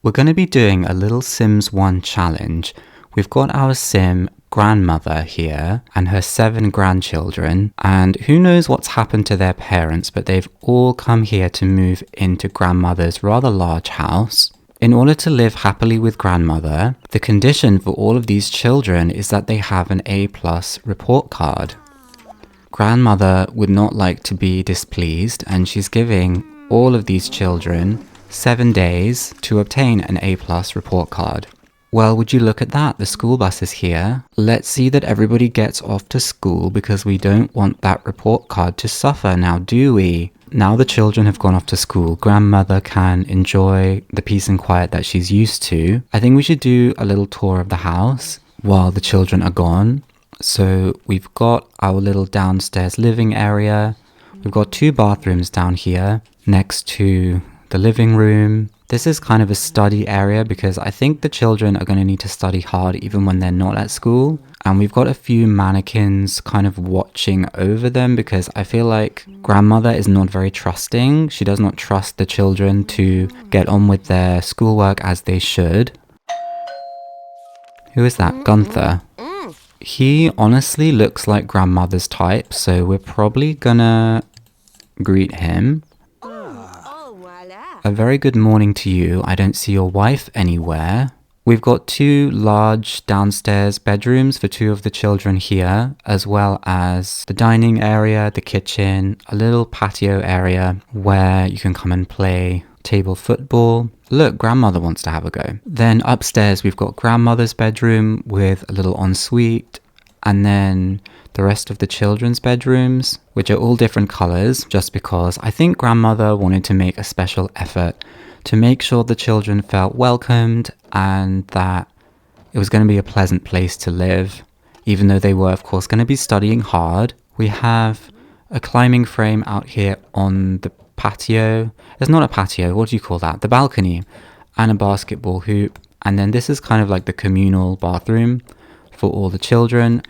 We're going to be doing a little Sims 1 challenge. We've got our sim grandmother here and her 7 grandchildren, and who knows what's happened to their parents, but they've all come here to move into grandmother's rather large house. In order to live happily with grandmother, the condition for all of these children is that they have an A+ report card. Grandmother would not like to be displeased, and she's giving all of these children 7 days to obtain an A+ report card. Well, would you look at that? The school bus is here. Let's see that everybody gets off to school because we don't want that report card to suffer now, do we? Now the children have gone off to school, grandmother can enjoy the peace and quiet that she's used to. I think we should do a little tour of the house while the children are gone. So we've got our little downstairs living area. We've got 2 bathrooms down here next to the living room. This is kind of a study area because I think the children are going to need to study hard even when they're not at school. And we've got a few mannequins kind of watching over them because I feel like grandmother is not very trusting. She does not trust the children to get on with their schoolwork as they should. Who is that? Gunther. He honestly looks like grandmother's type, so we're probably gonna greet him. A very good morning to you. I don't see your wife anywhere. We've got 2 large downstairs bedrooms for 2 of the children here, as well as the dining area, the kitchen, a little patio area where you can come and play table football. Look, grandmother wants to have a go. Then upstairs we've got grandmother's bedroom with a little ensuite, and then the rest of the children's bedrooms, which are all different colors, just because I think grandmother wanted to make a special effort to make sure the children felt welcomed and that it was going to be a pleasant place to live, even though they were, of course, going to be studying hard. We have a climbing frame out here on the patio. It's not a patio, what do you call that? The balcony, and a basketball hoop. And then this is kind of like the communal bathroom for all the children.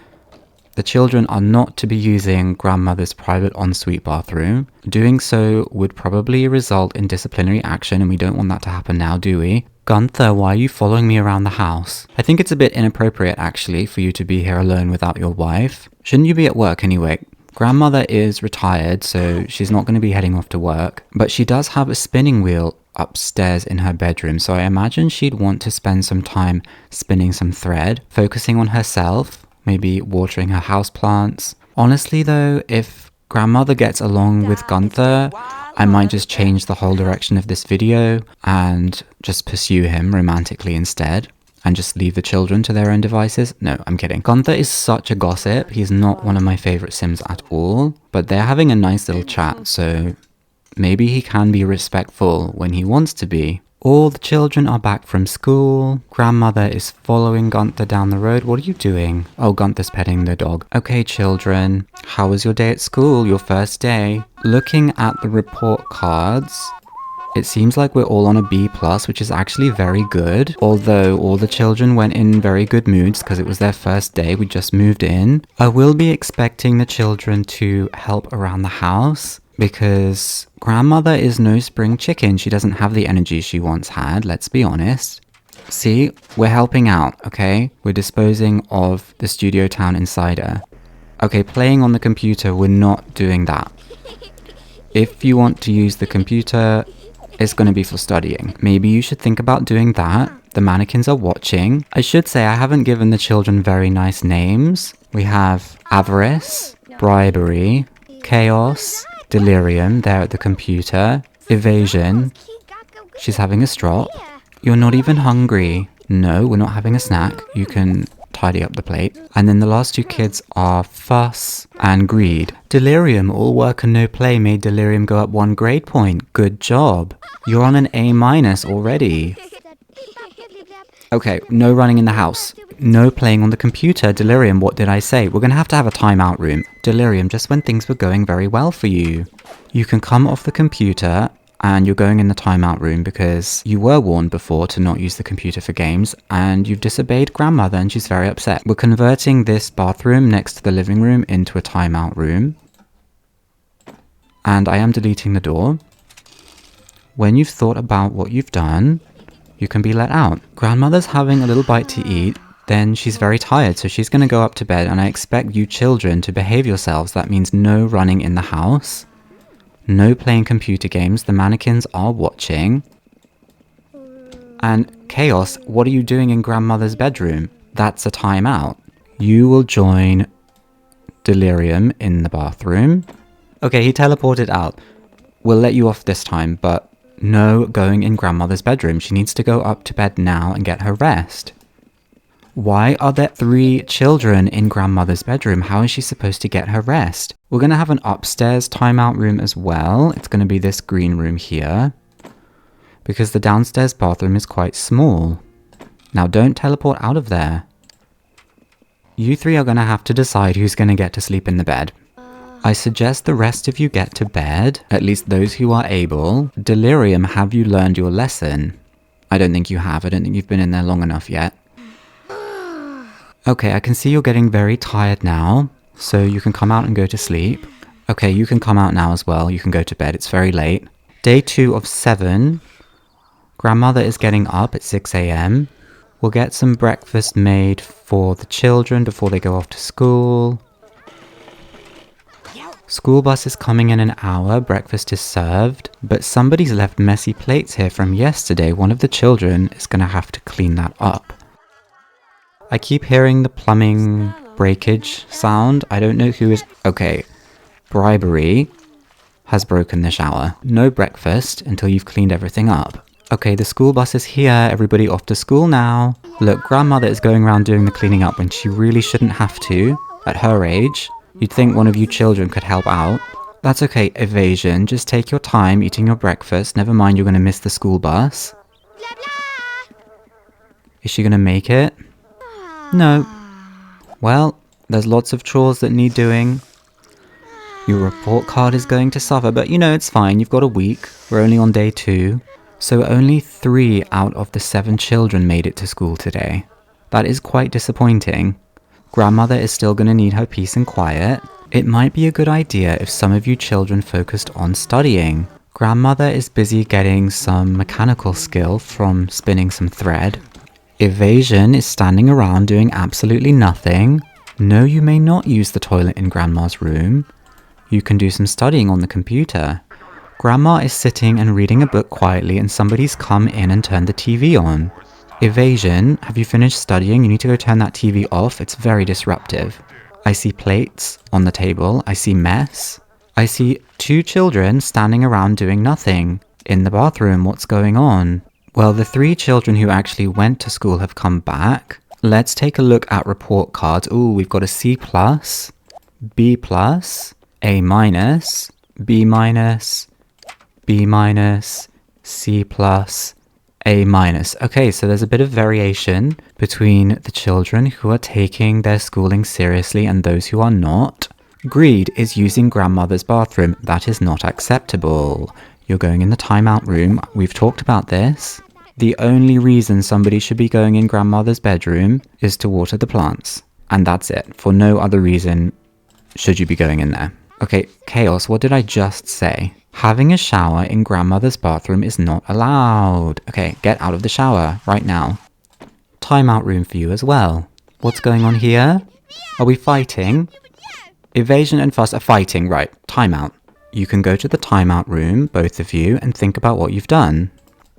The children are not to be using grandmother's private ensuite bathroom. Doing so would probably result in disciplinary action, and we don't want that to happen now, do we? Gunther, why are you following me around the house? I think it's a bit inappropriate, actually, for you to be here alone without your wife. Shouldn't you be at work anyway? Grandmother is retired, so she's not going to be heading off to work. But she does have a spinning wheel upstairs in her bedroom, so I imagine she'd want to spend some time spinning some thread, focusing on herself, maybe watering her houseplants. Honestly though, if grandmother gets along with Gunther, I might just change the whole direction of this video and just pursue him romantically instead and just leave the children to their own devices. No, I'm kidding. Gunther is such a gossip. He's not one of my favorite Sims at all, but they're having a nice little chat, so maybe he can be respectful when he wants to be. All the children are back from school. Grandmother is following Gunther down the road. What are you doing? Oh, Gunther's petting the dog. Okay, children. How was your day at school? Your first day? Looking at the report cards, it seems like we're all on a B+, which is actually very good. Although all the children went in very good moods because it was their first day. We just moved in. I will be expecting the children to help around the house, because grandmother is no spring chicken. She doesn't have the energy she once had, let's be honest. See, we're helping out, okay? We're disposing of the Studio Town Insider. Okay, playing on the computer, we're not doing that. If you want to use the computer, it's going to be for studying. Maybe you should think about doing that. The mannequins are watching. I should say I haven't given the children very nice names. We have Avarice, Bribery, Chaos, Delirium, there at the computer. Evasion. She's having a strop. You're not even hungry. No, we're not having a snack. You can tidy up the plate. And then the last 2 kids are Fuss and Greed. Delirium, all work and no play made Delirium go up 1 grade point. Good job. You're on an A- already. Okay, no running in the house. No playing on the computer. Delirium, what did I say? We're going to have a timeout room. Delirium, just when things were going very well for you. You can come off the computer and you're going in the timeout room because you were warned before to not use the computer for games and you've disobeyed grandmother and she's very upset. We're converting this bathroom next to the living room into a timeout room. And I am deleting the door. When you've thought about what you've done, You can be let out. Grandmother's having a little bite to eat. Then she's very tired, so she's going to go up to bed, and I expect you children to behave yourselves. That means no running in the house, no playing computer games. The mannequins are watching. And Chaos, what are you doing in Grandmother's bedroom? That's a timeout. You will join Delirium in the bathroom. Okay, he teleported out. We'll let you off this time, but no going in Grandmother's bedroom. She needs to go up to bed now and get her rest. Why are there 3 children in Grandmother's bedroom? How is she supposed to get her rest? We're going to have an upstairs timeout room as well. It's going to be this green room here, because the downstairs bathroom is quite small. Now don't teleport out of there. You 3 are going to have to decide who's going to get to sleep in the bed. I suggest the rest of you get to bed, at least those who are able. Delirium, have you learned your lesson? I don't think you have. I don't think you've been in there long enough yet. Okay, I can see you're getting very tired now, so you can come out and go to sleep. Okay, you can come out now as well. You can go to bed. It's very late. Day 2 of 7. Grandmother is getting up at 6 a.m. We'll get some breakfast made for the children before they go off to school. School bus is coming in an hour. Breakfast is served. But somebody's left messy plates here from yesterday. One of the children is going to have to clean that up. I keep hearing the plumbing breakage sound. I don't know who is... Okay. Bribery has broken the shower. No breakfast until you've cleaned everything up. Okay, the school bus is here. Everybody off to school now. Look, Grandmother is going around doing the cleaning up when she really shouldn't have to. At her age, you'd think one of you children could help out. That's okay, Evasion. Just take your time eating your breakfast. Never mind, you're going to miss the school bus. Is she going to make it? No. Well, there's lots of chores that need doing. Your report card is going to suffer, but you know, it's fine. You've got a week. We're only on day 2. So only 3 out of the 7 children made it to school today. That is quite disappointing. Grandmother is still going to need her peace and quiet. It might be a good idea if some of you children focused on studying. Grandmother is busy getting some mechanical skill from spinning some thread. Evasion is standing around doing absolutely nothing. No, you may not use the toilet in Grandma's room. You can do some studying on the computer. Grandma is sitting and reading a book quietly, and somebody's come in and turned the TV on. Evasion, have you finished studying? You need to go turn that TV off. It's very disruptive. I see plates on the table. I see mess. I see 2 children standing around doing nothing. In the bathroom, what's going on? Well, the 3 children who actually went to school have come back. Let's take a look at report cards. Ooh, we've got a C+, B+, A-, B-, B-, C+, A-. Okay, so there's a bit of variation between the children who are taking their schooling seriously and those who are not. Greed is using Grandmother's bathroom. That is not acceptable. You're going in the timeout room. We've talked about this. The only reason somebody should be going in Grandmother's bedroom is to water the plants. And that's it. For no other reason should you be going in there. Okay, Chaos, what did I just say? Having a shower in Grandmother's bathroom is not allowed. Okay, get out of the shower right now. Timeout room for you as well. What's going on here? Are we fighting? Evasion and Fuss are fighting, right. Timeout. You can go to the timeout room, both of you, and think about what you've done.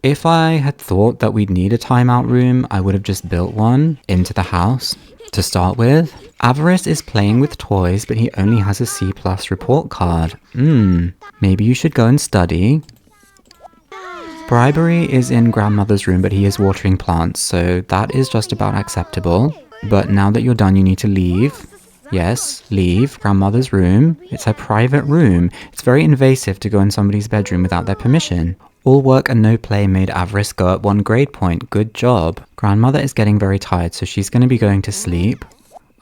If I had thought that we'd need a timeout room, I would have just built one into the house to start with. Avarice is playing with toys, but he only has a C+ report card. Maybe you should go and study. Bribery is in Grandmother's room, but he is watering plants, so that is just about acceptable. But now that you're done, you need to leave. Yes, leave Grandmother's room. It's her private room. It's very invasive to go in somebody's bedroom without their permission. All work and no play made Avarice go up 1 grade point. Good job. Grandmother is getting very tired, so she's going to be going to sleep.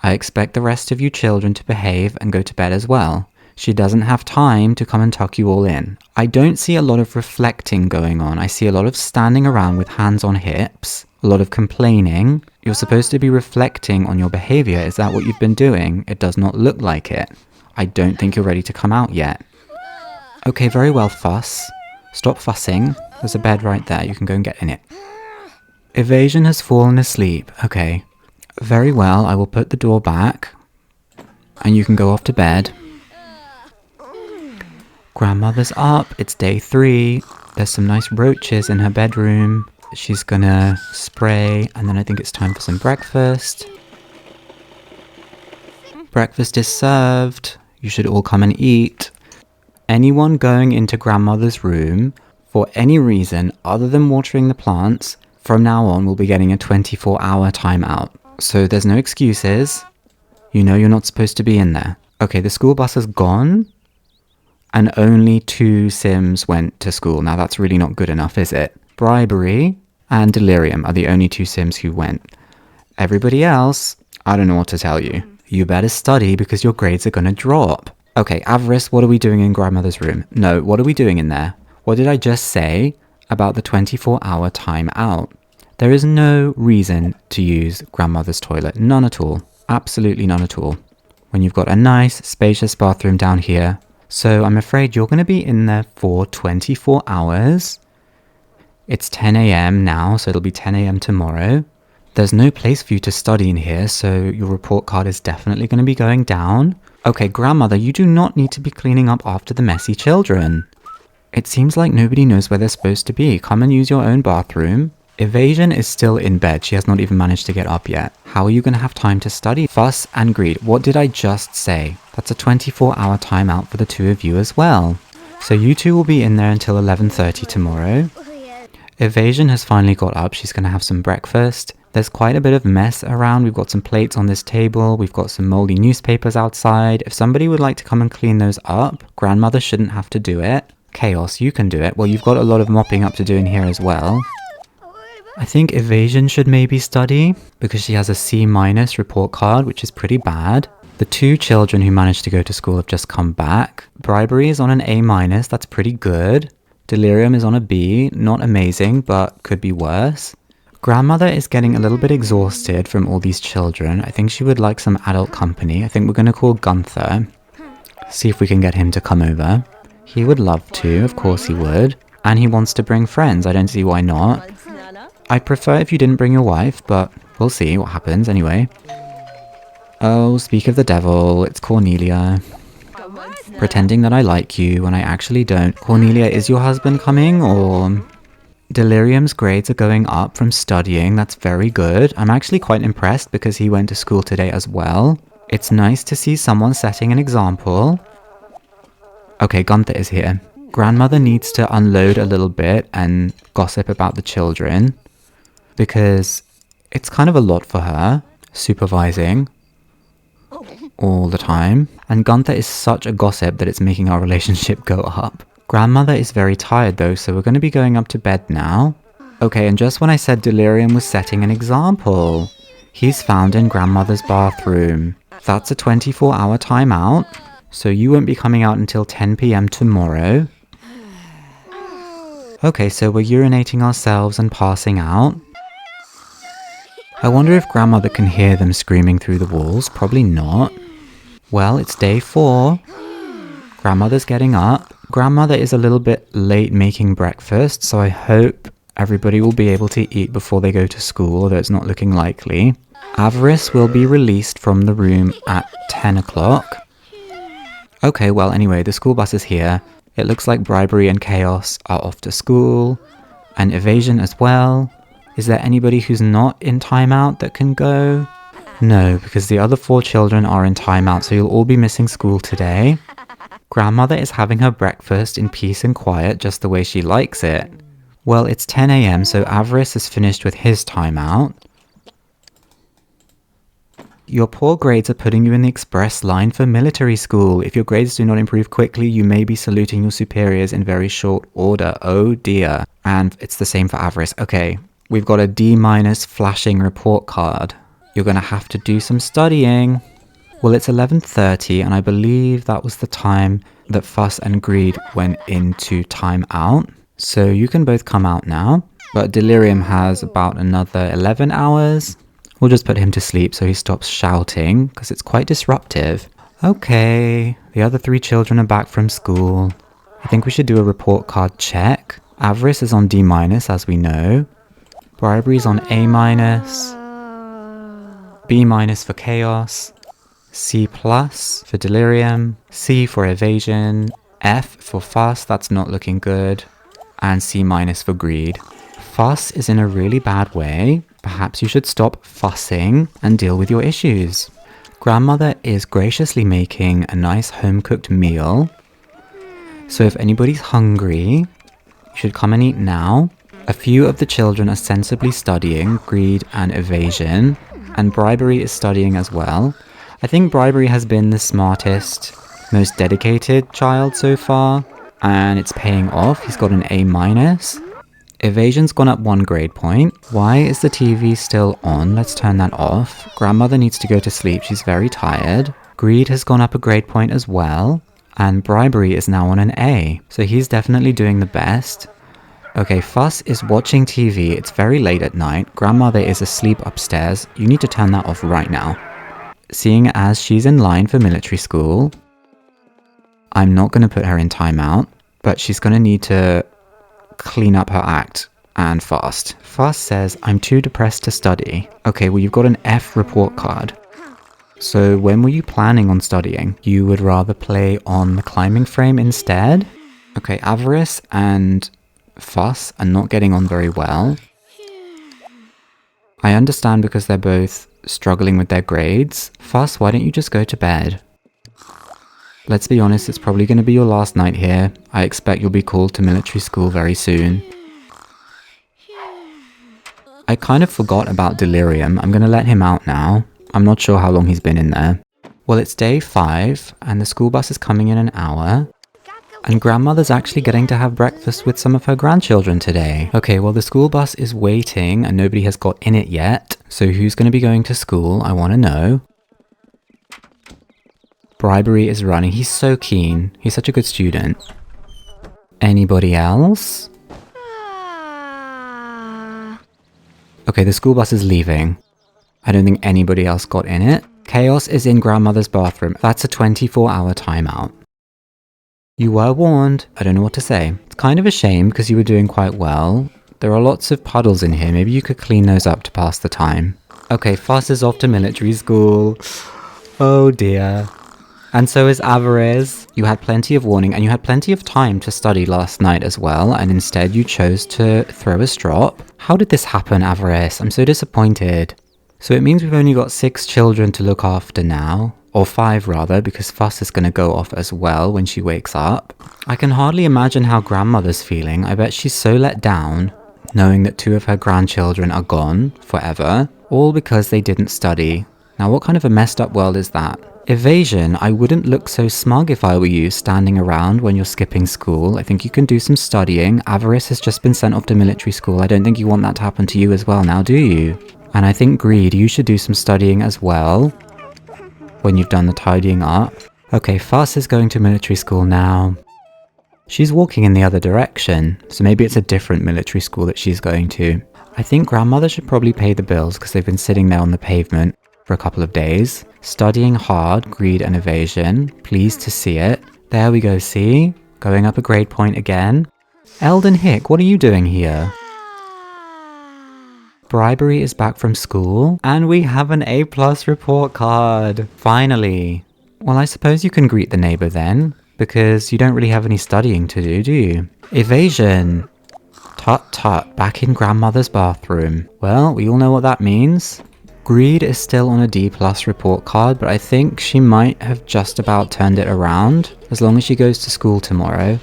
I expect the rest of you children to behave and go to bed as well. She doesn't have time to come and tuck you all in. I don't see a lot of reflecting going on. I see a lot of standing around with hands on hips, a lot of complaining. You're supposed to be reflecting on your behavior. Is that what you've been doing? It does not look like it. I don't think you're ready to come out yet. Okay, very well, Fuss. Stop fussing. There's a bed right there. You can go and get in it. Evasion has fallen asleep. Okay. Very well, I will put the door back. And you can go off to bed. Grandmother's up. It's day 3. There's some nice roaches in her bedroom. She's gonna spray, and then I think it's time for some breakfast. Breakfast is served. You should all come and eat. Anyone going into grandmother's room for any reason other than watering the plants, from now on will be getting a 24-hour timeout. So there's no excuses. You know you're not supposed to be in there. Okay, the school bus has gone. And only 2 Sims went to school. Now that's really not good enough, is it? Bribery and Delirium are the only 2 Sims who went. Everybody else, I don't know what to tell you. You better study because your grades are gonna drop. Okay, Avarice, what are we doing in grandmother's room? No, what are we doing in there? What did I just say about the 24-hour timeout? There is no reason to use grandmother's toilet. None at all. Absolutely none at all. When you've got a nice, spacious bathroom down here. So I'm afraid you're going to be in there for 24 hours. It's 10 a.m. now, so it'll be 10 a.m. tomorrow. There's no place for you to study in here, so your report card is definitely going to be going down. Okay, grandmother, you do not need to be cleaning up after the messy children. It seems like nobody knows where they're supposed to be. Come and use your own bathroom. Evasion is still in bed. She has not even managed to get up yet. How are you going to have time to study? Fuss and Greed. What did I just say? That's a 24-hour timeout for the 2 of you as well. So you 2 will be in there until 11:30 tomorrow. Evasion has finally got up. She's going to have some breakfast. There's quite a bit of mess around. We've got some plates on this table. We've got some moldy newspapers outside. If somebody would like to come and clean those up, grandmother shouldn't have to do it. Chaos, you can do it. Well, you've got a lot of mopping up to do in here as well. I think Evasion should maybe study because she has a C- report card, which is pretty bad. The 2 children who managed to go to school have just come back. Bribery is on an A-, that's pretty good. Delirium is on a B, not amazing, but could be worse. Grandmother is getting a little bit exhausted from all these children. I think she would like some adult company. I think we're going to call Gunther. See if we can get him to come over. He would love to, of course he would. And he wants to bring friends, I don't see why not. I'd prefer if you didn't bring your wife, but we'll see what happens anyway. Oh, speak of the devil, it's Cornelia. Pretending that I like you when I actually don't. Cornelia, is your husband coming, or...? Delirium's grades are going up from studying, that's very good. I'm actually quite impressed because he went to school today as well. It's nice to see someone setting an example. Okay, Gunther is here. Grandmother needs to unload a little bit and gossip about the children. Because it's kind of a lot for her, supervising all the time. And Gunther is such a gossip that it's making our relationship go up. Grandmother is very tired though, so we're going to be going up to bed now. Okay, and just when I said Delirium was setting an example, he's found in grandmother's bathroom. That's a 24-hour timeout, so you won't be coming out until 10 p.m. tomorrow. Okay, so we're urinating ourselves and passing out. I wonder if grandmother can hear them screaming through the walls. Probably not. Well, it's day 4. Grandmother's getting up. Grandmother is a little bit late making breakfast, so I hope everybody will be able to eat before they go to school, although it's not looking likely. Avarice will be released from the room at 10 o'clock. Okay, well, anyway, the school bus is here. It looks like Bribery and Chaos are off to school, and Evasion as well. Is there anybody who's not in timeout that can go? No, because the other 4 children are in timeout, so you'll all be missing school today. Grandmother is having her breakfast in peace and quiet, just the way she likes it. Well, it's 10 a.m, so Avarice is finished with his timeout. Your poor grades are putting you in the express line for military school. If your grades do not improve quickly, you may be saluting your superiors in very short order. Oh dear. And it's the same for Avarice. Okay, we've got a D- flashing report card. You're going to have to do some studying. Well, it's 11:30, and I believe that was the time that Fuss and Greed went into timeout. So you can both come out now. But Delirium has about another 11 hours. We'll just put him to sleep so he stops shouting, because it's quite disruptive. Okay, the other 3 children are back from school. I think we should do a report card check. Avarice is on D-, as we know. Bribery's on A minus. B minus for chaos. C plus for delirium. C for evasion. F for fuss, that's not looking good. And C minus for greed. Fuss is in a really bad way. Perhaps you should stop fussing and deal with your issues. Grandmother is graciously making a nice home-cooked meal. So if anybody's hungry, you should come and eat now. A few of the children are sensibly studying greed and evasion, and Bribery is studying as well. I think Bribery has been the smartest, most dedicated child so far, and it's paying off. He's got an A minus. Evasion's gone up 1 grade point. Why is the TV still on? Let's turn that off. Grandmother needs to go to sleep. She's very tired. Greed has gone up a grade point as well. And Bribery is now on an A. So he's definitely doing the best. Okay, Fuss is watching TV. It's very late at night. Grandmother is asleep upstairs. You need to turn that off right now. Seeing as she's in line for military school, I'm not going to put her in timeout, but she's going to need to clean up her act, and fast. Fuss says, I'm too depressed to study. Okay, well you've got an F report card. So when were you planning on studying? You would rather play on the climbing frame instead? Okay, Avarice and Fuss are not getting on very well. I understand because they're both struggling with their grades. Fuss, why don't you just go to bed? Let's be honest, it's probably going to be your last night here. I expect you'll be called to military school very soon. I kind of forgot about Delirium. I'm going to let him out now. I'm not sure how long he's been in there. Well, it's day 5, and the school bus is coming in an hour. And Grandmother's actually getting to have breakfast with some of her grandchildren today. Okay, well the school bus is waiting, and nobody has got in it yet. So who's going to be going to school? I want to know. Bribery is running. He's so keen. He's such a good student. Anybody else? Okay, the school bus is leaving. I don't think anybody else got in it. Chaos is in Grandmother's bathroom. That's a 24-hour timeout. You were warned. I don't know what to say. It's kind of a shame because you were doing quite well. There are lots of puddles in here. Maybe you could clean those up to pass the time. Okay, Fuss is off to military school. Oh dear. And so is Avarice. You had plenty of warning and you had plenty of time to study last night as well, and instead you chose to throw a strop. How did this happen, Avarice? I'm so disappointed. So it means we've only got 6 children to look after now. Or 5 rather, because Fuss is going to go off as well when she wakes up. I can hardly imagine how Grandmother's feeling. I bet she's so let down, knowing that 2 of her grandchildren are gone forever, all because they didn't study. Now what kind of a messed up world is that? Evasion, I wouldn't look so smug if I were you, standing around when you're skipping school. I think you can do some studying. Avarice has just been sent off to military school. I don't think you want that to happen to you as well now, do you? And I think Greed, you should do some studying as well when you've done the tidying up. Okay, Fuss is going to military school now. She's walking in the other direction, so maybe it's a different military school that she's going to. I think Grandmother should probably pay the bills because they've been sitting there on the pavement for a couple of days. Studying hard, Greed and Evasion. Pleased to see it. There we go, see? Going up a grade point again. Eldon Hick, what are you doing here? Bribery is back from school, and we have an A+ report card. Finally. Well, I suppose you can greet the neighbor then, because you don't really have any studying to do you? Evasion. Tut tut, back in Grandmother's bathroom. Well, we all know what that means. Greed is still on a D+ report card, but I think she might have just about turned it around, as long as she goes to school tomorrow.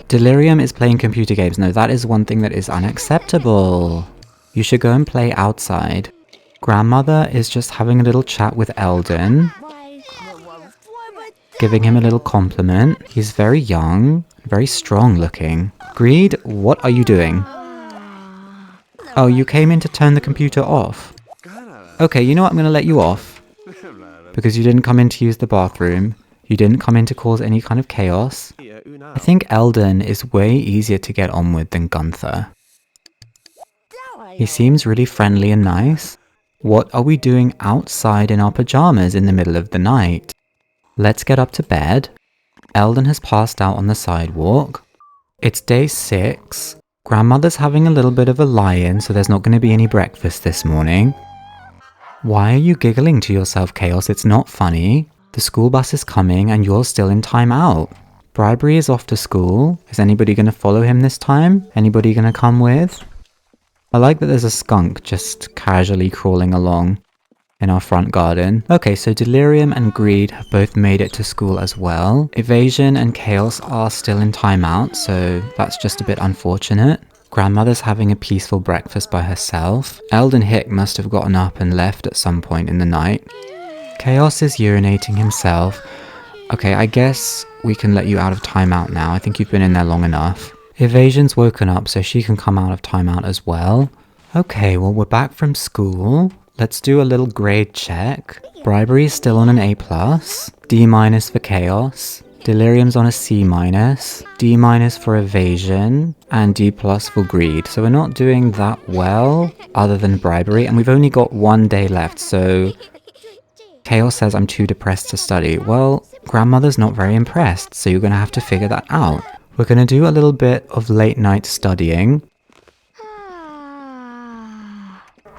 Delirium is playing computer games. No, that is one thing that is unacceptable. You should go and play outside. Grandmother is just having a little chat with Eldon, giving him a little compliment. He's very young, very strong looking. Greed, what are you doing? Oh, you came in to turn the computer off. Okay, you know what, I'm going to let you off. Because you didn't come in to use the bathroom. You didn't come in to cause any kind of chaos. I think Eldon is way easier to get on with than Gunther. He seems really friendly and nice. What are we doing outside in our pajamas in the middle of the night? Let's get up to bed. Eldon has passed out on the sidewalk. It's day 6. Grandmother's having a little bit of a lie-in, so there's not going to be any breakfast this morning. Why are you giggling to yourself, Chaos? It's not funny. The school bus is coming and you're still in time out. Bribery is off to school. Is anybody going to follow him this time? Anybody going to come with? I like that there's a skunk just casually crawling along in our front garden. Okay, so Delirium and Greed have both made it to school as well. Evasion and Chaos are still in timeout, so that's just a bit unfortunate. Grandmother's having a peaceful breakfast by herself. Eldon Hick must have gotten up and left at some point in the night. Chaos is urinating himself. Okay, I guess we can let you out of timeout now. I think you've been in there long enough. Evasion's woken up, so she can come out of timeout as well. Okay, well, we're back from school. Let's do a little grade check. Bribery is still on an A+, D- for Chaos. Delirium's on a C-, D- for Evasion, and D+ for Greed. So we're not doing that well, other than Bribery, and we've only got 1 day left, so Chaos says I'm too depressed to study. Well, Grandmother's not very impressed, so you're going to have to figure that out. We're going to do a little bit of late night studying.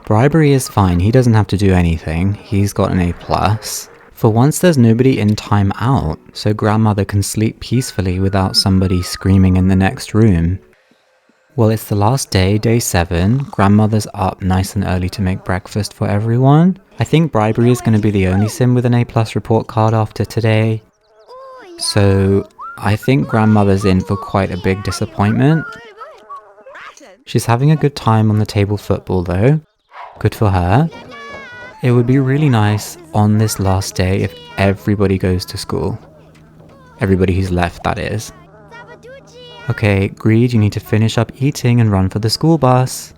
Bribery is fine, he doesn't have to do anything. He's got an A+. For once there's nobody in time out, so Grandmother can sleep peacefully without somebody screaming in the next room. Well, it's the last day, day 7. Grandmother's up nice and early to make breakfast for everyone. I think Bribery is going to be the only sim with an A+ report card after today. So I think Grandmother's in for quite a big disappointment. She's having a good time on the table football though. Good for her. It would be really nice on this last day if everybody goes to school. Everybody who's left, that is. Okay, Greed, you need to finish up eating and run for the school bus.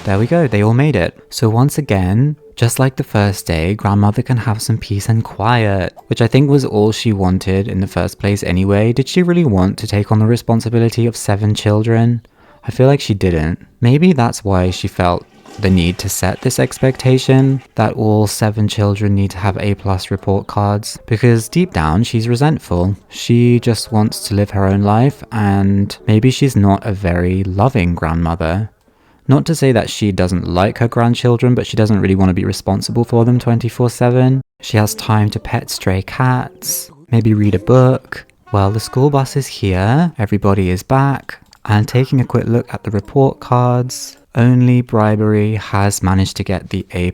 There we go, they all made it. So once again, just like the first day, Grandmother can have some peace and quiet, which I think was all she wanted in the first place anyway. Did she really want to take on the responsibility of 7 children? I feel like she didn't. Maybe that's why she felt the need to set this expectation that all 7 children need to have A+ report cards, because deep down she's resentful. She just wants to live her own life, and maybe she's not a very loving grandmother. Not to say that she doesn't like her grandchildren, but she doesn't really want to be responsible for them 24/7. She has time to pet stray cats, maybe read a book. Well, the school bus is here, everybody is back, and taking a quick look at the report cards, only Bribery has managed to get the A+.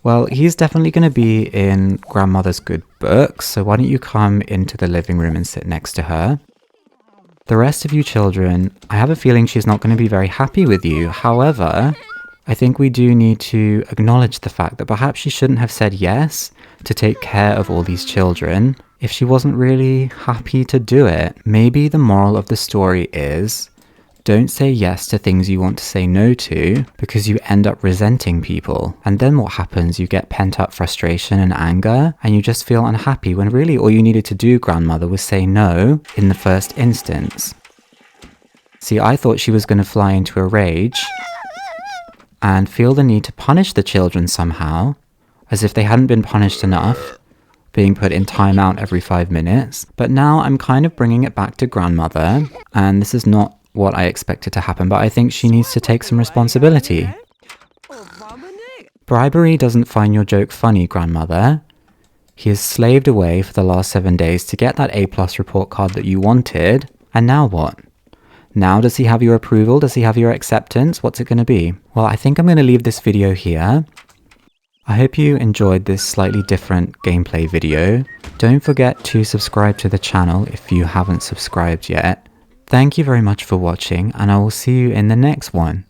Well, he's definitely going to be in Grandmother's good books, so why don't you come into the living room and sit next to her. The rest of you children, I have a feeling she's not going to be very happy with you. However, I think we do need to acknowledge the fact that perhaps she shouldn't have said yes to take care of all these children if she wasn't really happy to do it. Maybe the moral of the story is, don't say yes to things you want to say no to, because you end up resenting people. And then what happens? You get pent up frustration and anger, and you just feel unhappy when really all you needed to do, Grandmother, was say no in the first instance. See, I thought she was going to fly into a rage and feel the need to punish the children somehow, as if they hadn't been punished enough, being put in timeout every 5 minutes. But now I'm kind of bringing it back to Grandmother, and this is not what I expected to happen, but I think she needs to take some responsibility. Bribery doesn't find your joke funny, Grandmother. He has slaved away for the last 7 days to get that A+ report card that you wanted, and now what? Now does he have your approval? Does he have your acceptance? What's it going to be? Well, I think I'm going to leave this video here. I hope you enjoyed this slightly different gameplay video. Don't forget to subscribe to the channel if you haven't subscribed yet. Thank you very much for watching, and I will see you in the next one.